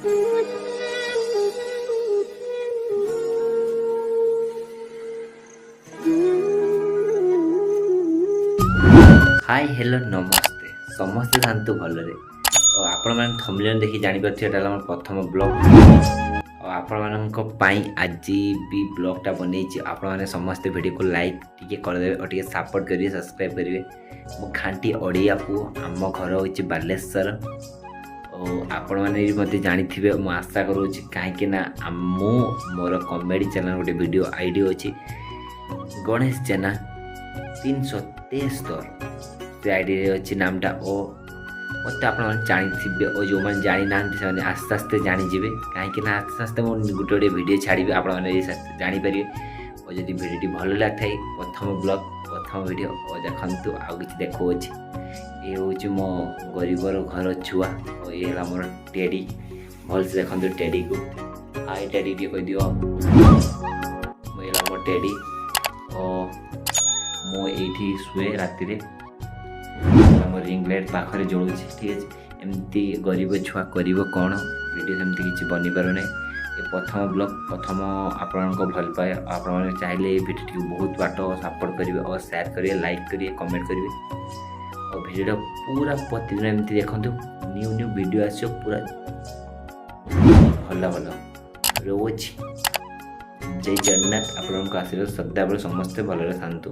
Hi hello नमस्ते समस्ते थांतु भलरे और आपण मान थंबनेल देखि जानि परथि एटा हमर प्रथम ब्लॉग और आपण मानक पई आज भी ब्लॉग टा बनेछि। आपण माने समस्त वीडियो को लाइक टिके कर देबे और टिके सपोर्ट करिवे सब्सक्राइब करिवे। मो खांटी ओडिया को आम घर होछि बालेश्वर और आपण माने भी मते जानिथिबे। मो आशा करूछि काहे कि ना मो मोर कॉमेडी चैनल गोटे वीडियो आईडी होछि गणेश चैनल 373 से आईडी अच्छी नामटा ओ मत आप जानी और जो मैंने जानी ना से आस्ते आस्ते जानीजे कहीं आस्ते आस्ते मुझे गोटे गोटे भिड छाड़ी आपने जानीपर और जब भिडी भल लगे प्रथम ब्लॉग प्रथम वीडियो और देखु आउ कि देखो ये हूँ मो गरीबर घर छुआ और ये है मोर टेडी भल से देखते टेडी को हाय टेडी टे कह दियो ये मोर टेडी और मो ये शुए राति रिंग लाइट पाखे जलूँ ठीक है। एमती गरीब छुआ कर कौन वीडियो सेमती किसी बनी पार ना ये प्रथम ब्लॉग प्रथम आपण भल पाए आप चाहिए भिडियो बहुत बाट सपोर्ट करेंगे और शेयर करेंगे लाइक करेंगे कमेंट करेंगे और भिडियो पूरा प्रतिदिन एमती देखो न्यू न्यू वीडियो आस पूरा भल भल रोज जय जगन्नाथ। आपको आशीर्वाद सदाबले समस्ते भलरे थांतु।